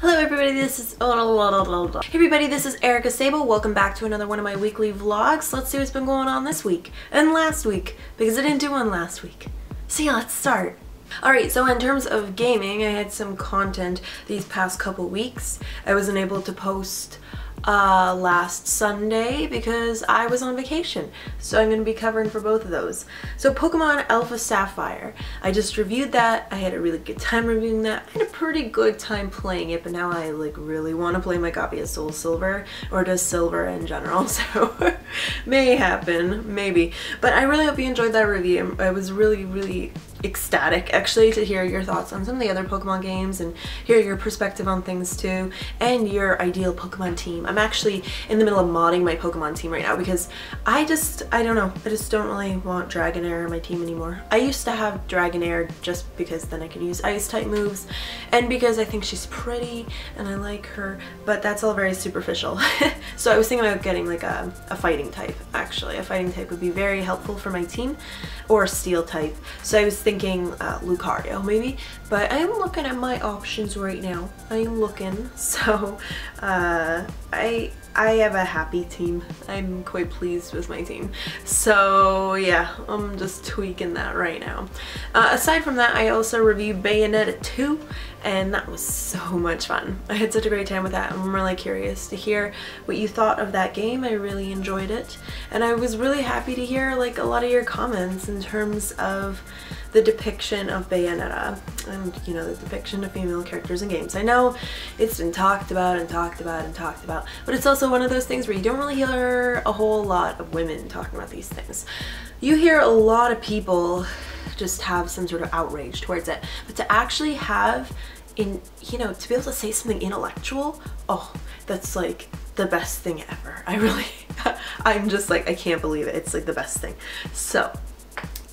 Hello everybody, this is Hey everybody, this is Erica Sable. Welcome back to another one of my weekly vlogs. Let's see what's been going on this week and last week, because I didn't do one last week. So yeah, let's start. Alright, so in terms of gaming, I had some content these past couple weeks. I wasn't able to post last Sunday because I was on vacation, so I'm going to be covering for both of those. So Pokemon Alpha Sapphire, I just reviewed that. I had a really good time reviewing that. I had a pretty good time playing it, but now I really want to play my copy of Soul Silver, or just Silver in general, so may happen, maybe. But I really hope you enjoyed that review. I was really ecstatic actually to hear your thoughts on some of the other Pokemon games and hear your perspective on things too, and your ideal Pokemon team. I'm actually in the middle of modding my Pokemon team right now because I don't know, I just don't really want Dragonair in my team anymore. I used to have Dragonair just because then I could use ice type moves and because I think she's pretty and I like her, but that's all very superficial. So I was thinking about getting like a fighting type. Actually, a fighting type would be very helpful for my team, or a steel type. So I was thinking Lucario maybe, but I am looking at my options right now. I am looking, so I have a happy team. I'm quite pleased with my team. So yeah, I'm just tweaking that right now. Aside from that, I also reviewed Bayonetta 2, and that was so much fun. I had such a great time with that. I'm really curious to hear what you thought of that game. I really enjoyed it, and I was really happy to hear like a lot of your comments in terms of the depiction of Bayonetta and, you know, the depiction of female characters in games. I know it's been talked about and talked about and talked about, but it's also one of those things where you don't really hear a whole lot of women talking about these things. You hear a lot of people just have some sort of outrage towards it, but to actually have to be able to say something intellectual, oh, that's like the best thing ever. I'm just like, I can't believe it. It's like the best thing. So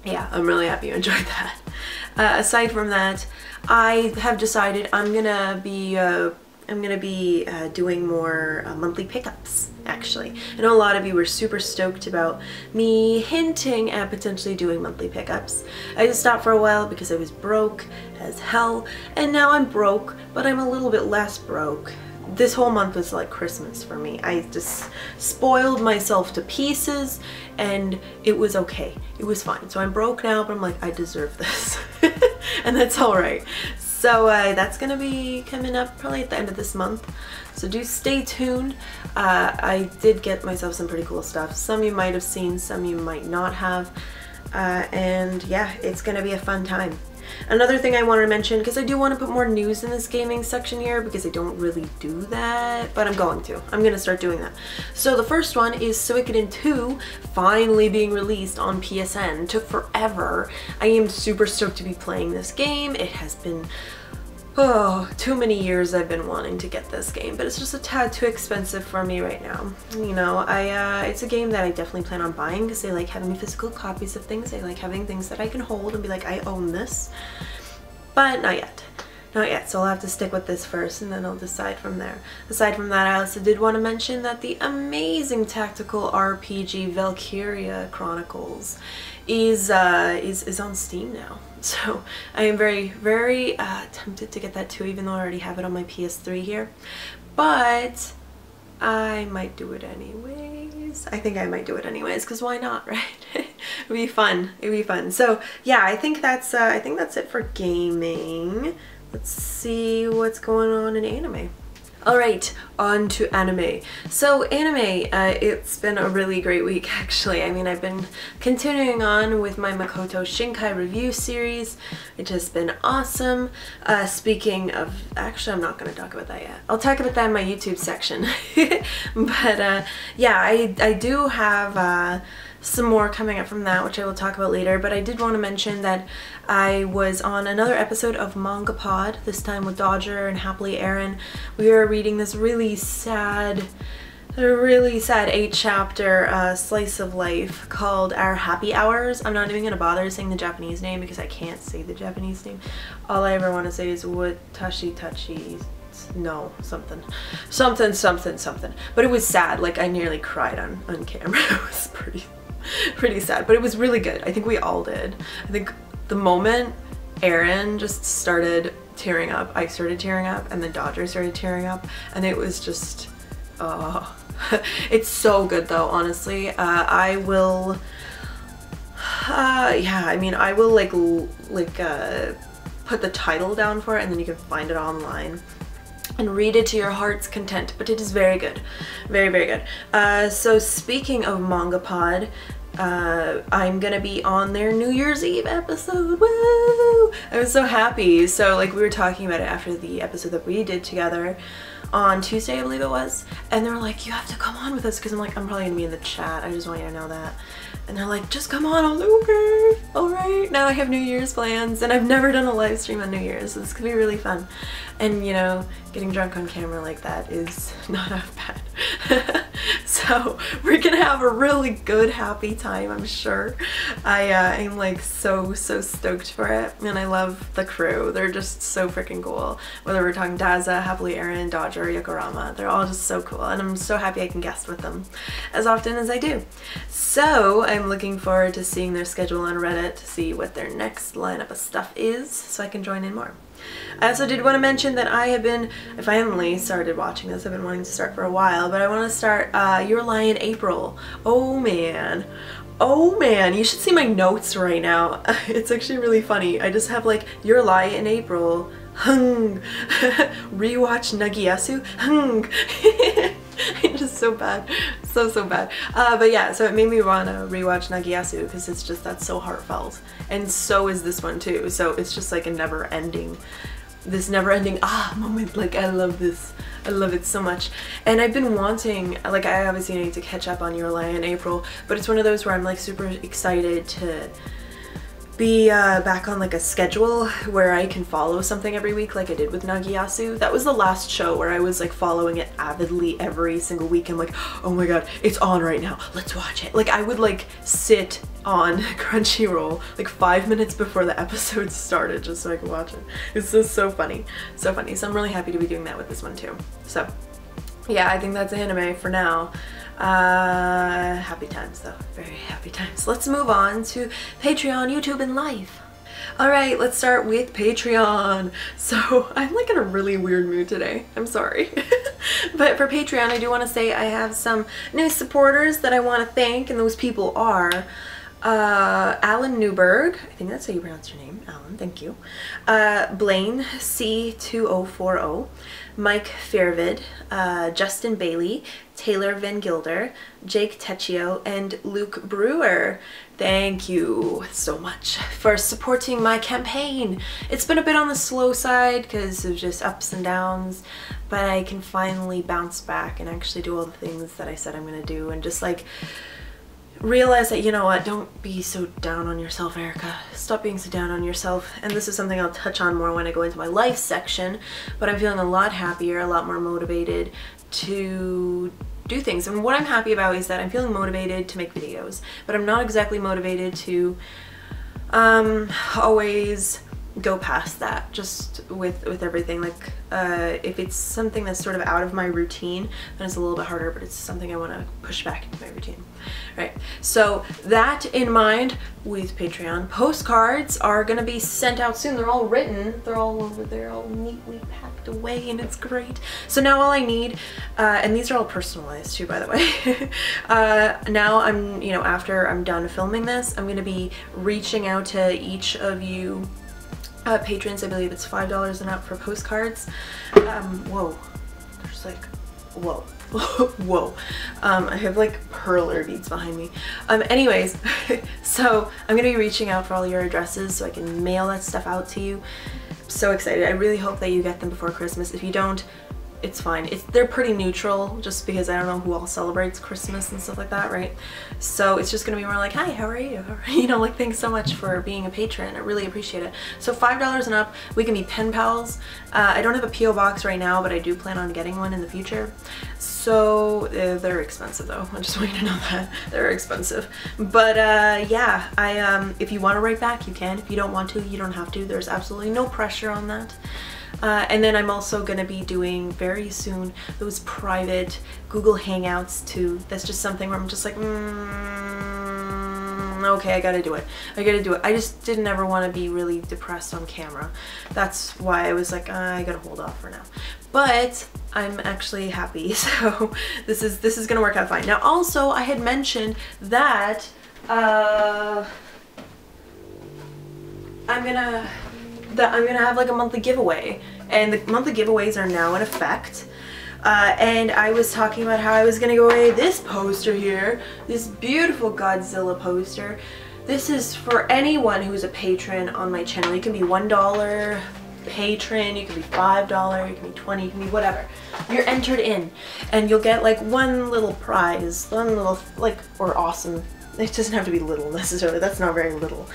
yeah, I'm really happy you enjoyed that. Aside from that, I have decided I'm gonna be doing more monthly pickups, actually. I know a lot of you were super stoked about me hinting at potentially doing monthly pickups. I just stopped for a while because I was broke as hell, and now I'm broke, but I'm a little bit less broke. This whole month was like Christmas for me. I just spoiled myself to pieces and it was okay. It was fine. So I'm broke now, but I'm like, I deserve this. And that's all right. So that's gonna be coming up probably at the end of this month. So do stay tuned. I did get myself some pretty cool stuff. Some you might have seen, some you might not have. And yeah, it's gonna be a fun time. Another thing I wanted to mention, because I do want to put more news in this gaming section here because I don't really do that, but I'm going to start doing that. So the first one is Sickids 2 finally being released on PSN. It took forever. I am super stoked to be playing this game. It has been too many years I've been wanting to get this game, but it's just a tad too expensive for me right now. You know, it's a game that I definitely plan on buying because I like having physical copies of things. I like having things that I can hold and be like, I own this. But not yet. Not yet, so I'll have to stick with this first and then I'll decide from there. Aside from that, I also did want to mention that the amazing tactical RPG Valkyria Chronicles is on Steam now. So I am very tempted to get that too, even though I already have it on my PS3 here. But I might do it anyways. I think I might do it anyways, because why not, right? It'd be fun. It'd be fun. So yeah, I think that's it for gaming. Let's see what's going on in anime. Alright, on to anime. So anime, it's been a really great week actually. I mean, I've been continuing on with my Makoto Shinkai review series, which has been awesome. Speaking of, actually I'm not going to talk about that yet. I'll talk about that in my YouTube section. But yeah, I do have some more coming up from that, which I will talk about later, but I did want to mention that I was on another episode of Manga Pod, this time with Dodger and Happily Aaron. We were reading this really sad 8-chapter slice of life called Our Happy Hours. I'm not even going to bother saying the Japanese name because I can't say the Japanese name. All I ever want to say is Watashi Tachi, no, something. But it was sad, like I nearly cried on camera. It was pretty sad, but it was really good. I think we all did. I think the moment Aaron just started tearing up. I started tearing up, and then Dodger started tearing up, and it was just, oh. It's so good though, honestly. I will, yeah, I mean, I will put the title down for it, and then you can find it online and read it to your heart's content, but it is very good. Very, very good. So speaking of MangaPod, I'm gonna be on their New Year's Eve episode. Woo! I was so happy. So like we were talking about it after the episode that we did together on Tuesday, I believe it was, and they were like, you have to come on with us, because I'm like, I'm probably gonna be in the chat, I just want you to know that. And they're like, just come on. I was like, okay, all right. Now I have New Year's plans, and I've never done a live stream on New Year's, so this could be really fun. And you know, getting drunk on camera like that is not half bad. So we're gonna have a really good, happy time, I'm sure. I'm like so stoked for it, and I love the crew. They're just so freaking cool. Whether we're talking Daza, Happily Aaron, Dodger, Yokorama, they're all just so cool, and I'm so happy I can guest with them as often as I do. So I'm looking forward to seeing their schedule on Reddit to see what their next lineup of stuff is, so I can join in more. I also did want to mention that I finally started watching this. I've been wanting to start for a while, but I want to start Your Lie in April. Oh man. Oh man, you should see my notes right now. It's actually really funny. I just have like Your Lie in April. Hung. Rewatch Nagiyasu. Hung. It's just so bad. So bad. But yeah, so it made me want to rewatch Nagiyasu because it's just, that's so heartfelt. And so is this one too. So it's just like a never-ending moment. Like, I love this. I love it so much. And I've been wanting, like, I obviously need to catch up on Your Lie in April, but it's one of those where I'm like super excited to be back on like a schedule where I can follow something every week like I did with Nagiyasu. That was the last show where I was like following it avidly every single week. I'm like, oh my god, it's on right now, let's watch it. Like I would like sit on Crunchyroll like 5 minutes before the episode started just so I could watch it. It's just so funny. So funny. So I'm really happy to be doing that with this one too. So yeah, I think that's a anime for now. Happy times though, very happy times. Let's move on to Patreon, YouTube, and life. Alright, let's start with Patreon. So I'm like in a really weird mood today, I'm sorry. But for Patreon, I do want to say I have some new supporters that I want to thank, and those people are Alan Newberg, I think that's how you pronounce your name, Alan, thank you. Blaine C2040, Mike Fairvid, Justin Bailey, Taylor Van Gilder, Jake Tecchio, and Luke Brewer. Thank you so much for supporting my campaign. It's been a bit on the slow side because of just ups and downs, but I can finally bounce back and actually do all the things that I said I'm gonna do, and just like realize that, you know what, don't be so down on yourself, Erica. Stop being so down on yourself. And this is something I'll touch on more when I go into my life section, but I'm feeling a lot happier, a lot more motivated to do things. And what I'm happy about is that I'm feeling motivated to make videos, but I'm not exactly motivated to always go past that, just with everything. Like if it's something that's sort of out of my routine, then it's a little bit harder, but it's something I want to push back into my routine. Right, so that in mind, with Patreon, postcards are gonna be sent out soon. They're all written, they're all over there, all neatly packed away, and it's great. So now all I need, and these are all personalized too, by the way. Now I'm, you know, after I'm done filming this, I'm gonna be reaching out to each of you patrons. I believe it's $5 and up for postcards. Whoa, there's like, whoa. Whoa. I have like perler beads behind me. Anyways, so I'm gonna be reaching out for all your addresses so I can mail that stuff out to you. I'm so excited. I really hope that you get them before Christmas. If you don't, it's fine. They're pretty neutral, just because I don't know who all celebrates Christmas and stuff like that, right? So it's just gonna be more like, hi, how are you? You know, like, thanks so much for being a patron. I really appreciate it. So $5 and up, we can be pen pals. I don't have a P.O. box right now, but I do plan on getting one in the future. So they're expensive though. I just want you to know that they're expensive. But yeah, if you want to write back, you can. If you don't want to, you don't have to. There's absolutely no pressure on that. And then I'm also going to be doing very soon those private Google Hangouts too. That's just something where I'm just like, okay, I gotta do it. I gotta do it. I just didn't ever want to be really depressed on camera. That's why I was like, I gotta hold off for now. But I'm actually happy, so this is gonna work out fine. Now also, I had mentioned that I'm gonna have like a monthly giveaway, and the monthly giveaways are now in effect. And I was talking about how I was gonna go away this poster here, this beautiful Godzilla poster. This is for anyone who's a patron on my channel. You can be $1 patron, you can be $5, you can be $20, you can be whatever. You're entered in, and you'll get like one little prize, one little, like, or awesome. It doesn't have to be little necessarily, that's not very little.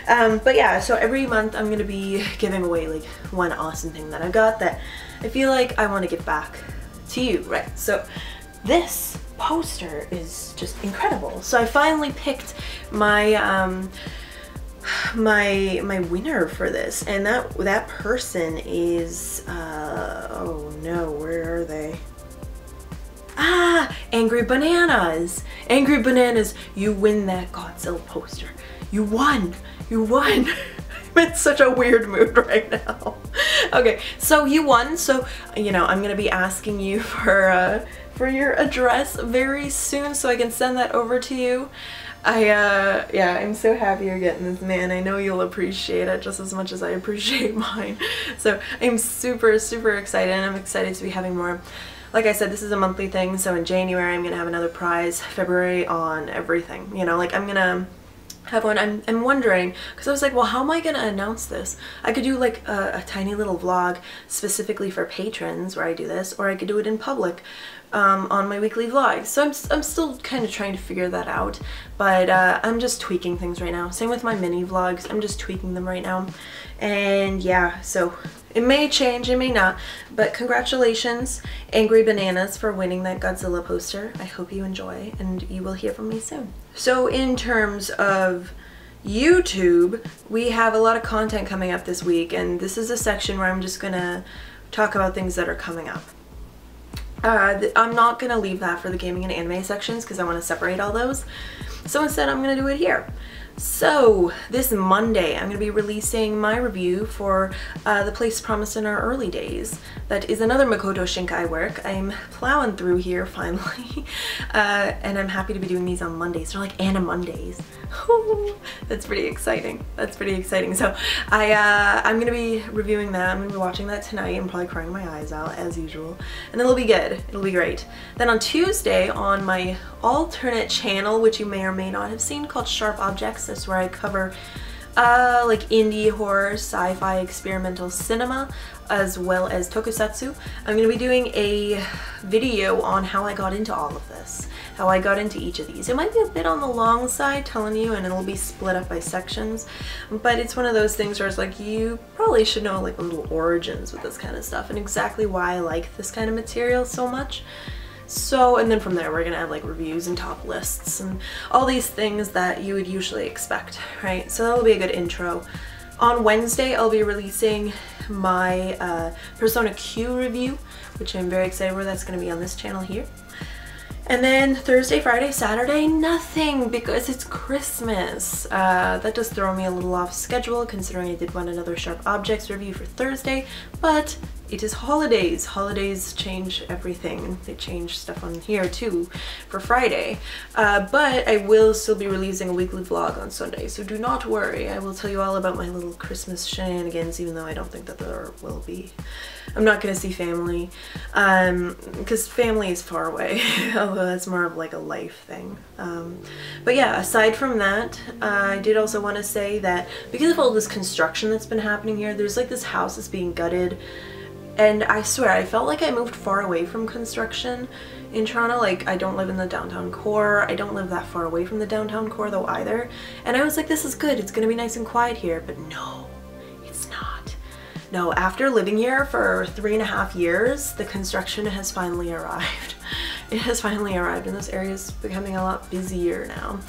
But yeah, so every month I'm gonna be giving away like one awesome thing that I got that I feel like I want to give back to you, right? So this poster is just incredible. So I finally picked my my winner for this, and that person is oh no, where are they? Ah, Angry Bananas. Angry Bananas, you win that Godzilla poster. You won. You won. I'm in such a weird mood right now. Okay, so you won. So, you know, I'm gonna be asking you for your address very soon so I can send that over to you. Yeah, I'm so happy you're getting this, man. I know you'll appreciate it just as much as I appreciate mine. So I'm super, super excited, and I'm excited to be having more. Like I said, this is a monthly thing, so in January I'm gonna have another prize, February on everything. You know, like I'm gonna have one. I'm wondering, because I was like, well, how am I gonna announce this? I could do like a tiny little vlog specifically for patrons where I do this, or I could do it in public on my weekly vlog. So I'm still kind of trying to figure that out, but I'm just tweaking things right now. Same with my mini vlogs, I'm just tweaking them right now. And yeah, so it may change, it may not, but congratulations, Angry Bananas, for winning that Godzilla poster. I hope you enjoy, and you will hear from me soon. So in terms of YouTube, we have a lot of content coming up this week, and this is a section where I'm just gonna talk about things that are coming up. I'm not gonna leave that for the gaming and anime sections because I want to separate all those. So instead I'm gonna do it here. So this Monday I'm going to be releasing my review for The Place Promised in Our Early Days. That is another Makoto Shinkai work. I'm plowing through here finally, and I'm happy to be doing these on Mondays. They're like Anna Mondays. That's pretty exciting. That's pretty exciting. So I'm going to be reviewing that. I'm going to be watching that tonight. I'm probably crying my eyes out as usual, and it'll be good. It'll be great. Then on Tuesday on my alternate channel, which you may or may not have seen, called Sharp Objects, that's where I cover like indie horror, sci-fi, experimental cinema, as well as tokusatsu. I'm going to be doing a video on how I got into all of this, how I got into each of these. It might be a bit on the long side, telling you, and it'll be split up by sections, but it's one of those things where it's like, you probably should know like the little origins with this kind of stuff and exactly why I like this kind of material so much. So, and then from there we're gonna have like reviews and top lists and all these things that you would usually expect, right? So that'll be a good intro. On Wednesday I'll be releasing my Persona Q review, which I'm very excited for. That's gonna be on this channel here. And then Thursday, Friday, Saturday, nothing, because it's Christmas. That does throw me a little off schedule, considering I did want another Sharp Objects review for Thursday, but it is holidays. Holidays change everything. They change stuff on here too for Friday. But I will still be releasing a weekly vlog on Sunday, so do not worry. I will tell you all about my little Christmas shenanigans, even though I don't think that there will be. I'm not gonna see family, because family is far away, although that's more of like a life thing. But yeah, aside from that, I did also want to say that because of all this construction that's been happening here, there's like this house that's being gutted, and I swear I felt like I moved far away from construction in Toronto. Like, I don't live in the downtown core, I don't live that far away from the downtown core though either, and I was like, this is good, it's gonna be nice and quiet here, but no, it's not. No, after living here for 3.5 years, the construction has finally arrived. It has finally arrived, and this area is becoming a lot busier now.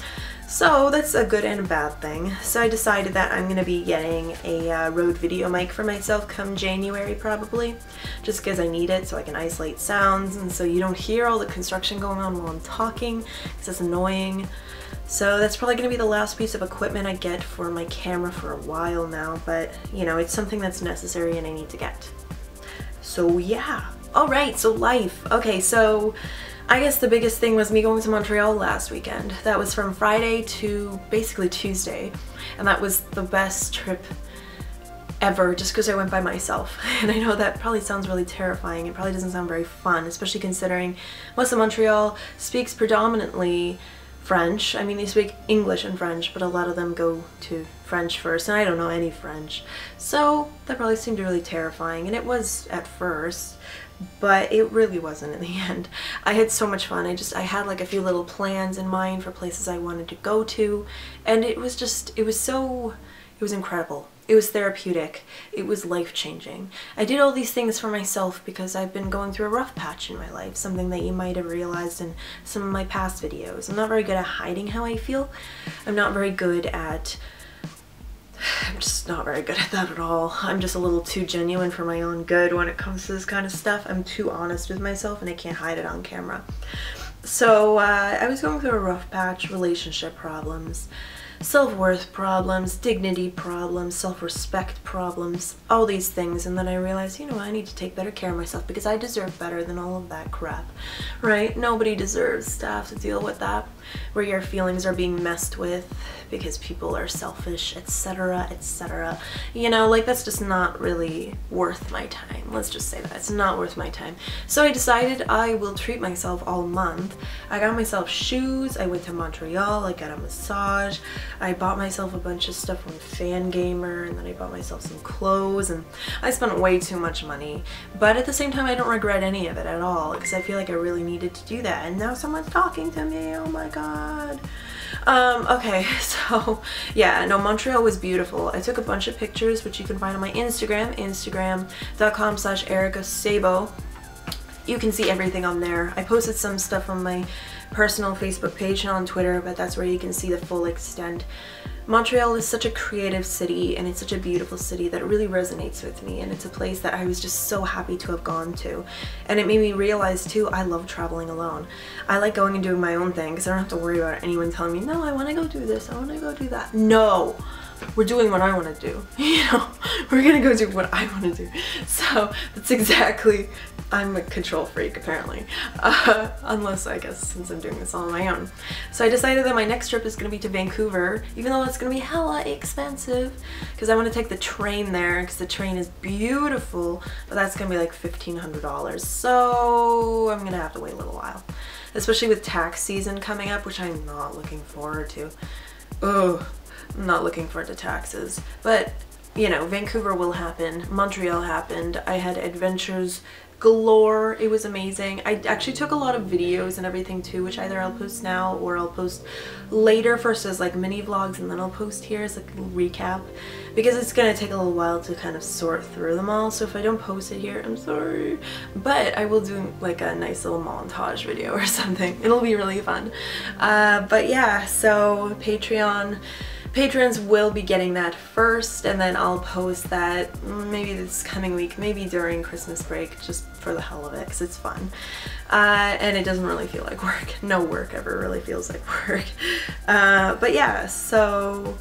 So that's a good and a bad thing. So I decided that I'm going to be getting a Rode video mic for myself come January probably, just because I need it so I can isolate sounds and so you don't hear all the construction going on while I'm talking, because it's annoying. So that's probably going to be the last piece of equipment I get for my camera for a while now, but you know, it's something that's necessary and I need to get. So yeah. Alright, so life. Okay, so I guess the biggest thing was me going to Montreal last weekend. That was from Friday to basically Tuesday, and that was the best trip ever just because I went by myself. And I know that probably sounds really terrifying. It probably doesn't sound very fun, especially considering most of Montreal speaks predominantly French. I mean, they speak English and French, but a lot of them go to French first, and I don't know any French. So that probably seemed really terrifying, and it was at first, but it really wasn't in the end. I had so much fun. I had like a few little plans in mind for places I wanted to go to, and it was incredible. It was therapeutic. It was life-changing. I did all these things for myself because I've been going through a rough patch in my life, something that you might have realized in some of my past videos. I'm not very good at hiding how I feel. I'm just not very good at that at all. I'm just a little too genuine for my own good when it comes to this kind of stuff. I'm too honest with myself and I can't hide it on camera. So I was going through a rough patch, relationship problems, self-worth problems, dignity problems, self-respect problems, all these things, and then I realized, you know, I need to take better care of myself because I deserve better than all of that crap, right? Nobody deserves to have to deal with that, where your feelings are being messed with because people are selfish, etc., etc. You know, like, that's just not really worth my time. Let's just say that. It's not worth my time. So I decided I will treat myself all month. I got myself shoes, I went to Montreal, I got a massage, I bought myself a bunch of stuff from Fangamer, and then I bought myself some clothes, and I spent way too much money. But at the same time, I don't regret any of it at all, because I feel like I really needed to do that. And now someone's talking to me, oh my god. Okay, so yeah, no, Montreal was beautiful. I took a bunch of pictures, which you can find on my Instagram, instagram.com/ericasabo. You can see everything on there. I posted some stuff on my personal Facebook page and on Twitter, but that's where you can see the full extent. Montreal is such a creative city, and it's such a beautiful city that really resonates with me, and it's a place that I was just so happy to have gone to. And it made me realize too, I love traveling alone. I like going and doing my own thing because I don't have to worry about anyone telling me, no, I want to go do this, I want to go do that. No! We're doing what I want to do. You know, we're gonna go do what I want to do. So that's exactly, I'm a control freak apparently. Unless, I guess, since I'm doing this all on my own. So I decided that my next trip is gonna be to Vancouver, even though it's gonna be hella expensive, because I want to take the train there, because the train is beautiful, but that's gonna be like $1,500. So I'm gonna have to wait a little while, especially with tax season coming up, which I'm not looking forward to. Ugh. I'm not looking forward to taxes, but you know, Vancouver will happen. Montreal happened. I had adventures galore. It was amazing. I actually took a lot of videos and everything too, which either I'll post now or I'll post later, first as like mini vlogs, and then I'll post here as like a little recap, because it's gonna take a little while to kind of sort through them all. So if I don't post it here, I'm sorry, but I will do like a nice little montage video or something. It'll be really fun. But yeah, so Patrons will be getting that first, and then I'll post that maybe this coming week, maybe during Christmas break, just for the hell of it, because it's fun. And it doesn't really feel like work. No work ever really feels like work. But yeah, so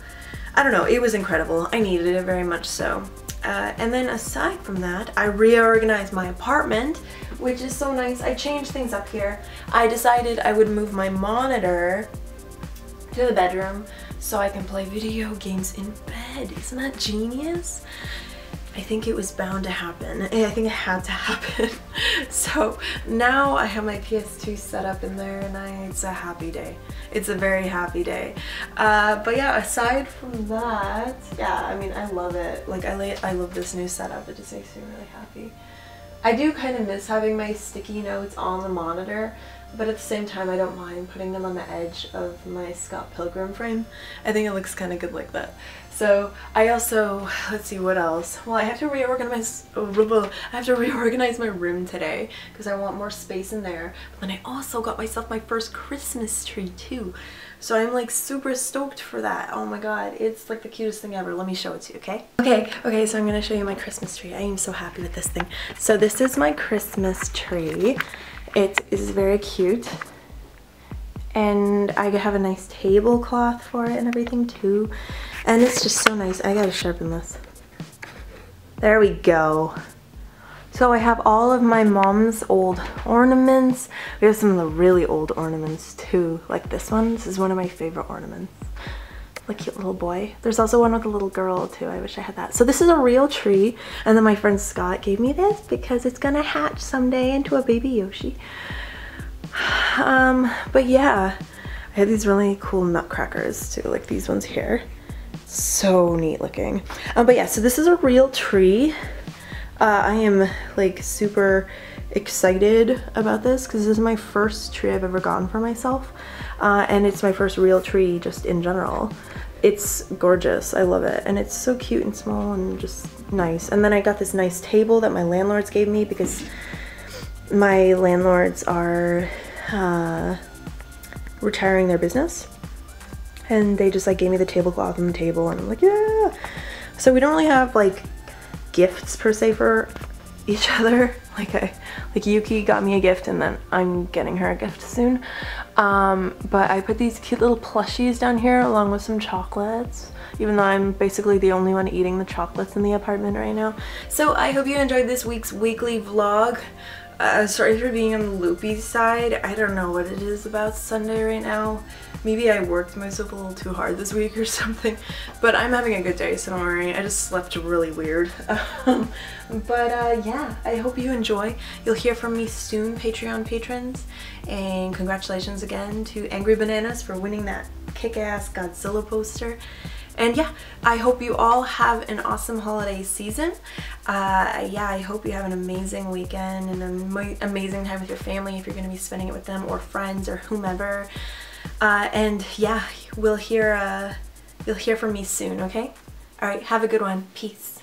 I don't know, it was incredible. I needed it very much so. And then aside from that, I reorganized my apartment, which is so nice. I changed things up here. I decided I would move my monitor to the bedroom so I can play video games in bed. Isn't that genius? I think it was bound to happen. I think it had to happen. So now I have my PS2 set up in there, and it's a happy day. It's a very happy day. But yeah, aside from that, yeah, I mean, I love it. Like, I love this new setup. It just makes me really happy. I do kind of miss having my sticky notes on the monitor, but at the same time I don't mind putting them on the edge of my Scott Pilgrim frame. I think it looks kind of good like that. So I also, let's see what else. Well, I have to reorganize my room today because I want more space in there. But then I also got myself my first Christmas tree too. So I'm like super stoked for that. Oh my god, it's like the cutest thing ever. Let me show it to you, okay? Okay, so I'm gonna show you my Christmas tree. I am so happy with this thing. So this is my Christmas tree. It is very cute. And I have a nice tablecloth for it and everything too. And it's just so nice. I gotta sharpen this. There we go. So I have all of my mom's old ornaments. We have some of the really old ornaments too. Like this one. This is one of my favorite ornaments. Like cute little boy. There's also one with a little girl too. I wish I had that. So this is a real tree. And then my friend Scott gave me this because it's gonna hatch someday into a baby Yoshi. But yeah, I had these really cool nutcrackers too, like these ones here. So neat looking. But yeah, so this is a real tree. I am like super excited about this because this is my first tree I've ever gotten for myself. And it's my first real tree just in general. It's gorgeous. I love it. And it's so cute and small and just nice. And then I got this nice table that my landlords gave me because my landlords are retiring their business, and they just like gave me the tablecloth and the table, and I'm like, yeah. So we don't really have like gifts per se for each other. Like Yuki got me a gift and then I'm getting her a gift soon. But I put these cute little plushies down here along with some chocolates, even though I'm basically the only one eating the chocolates in the apartment right now. So I hope you enjoyed this week's weekly vlog. Sorry for being on the loopy side. I don't know what it is about Sunday right now. Maybe I worked myself a little too hard this week or something. But I'm having a good day, so don't worry. I just slept really weird. Yeah, I hope you enjoy. You'll hear from me soon, Patreon patrons. And congratulations again to Angry Bananas for winning that kick-ass Godzilla poster. And yeah, I hope you all have an awesome holiday season. Yeah, I hope you have an amazing weekend and an amazing time with your family if you're going to be spending it with them or friends or whomever. And yeah, you'll hear from me soon, okay? All right, have a good one. Peace.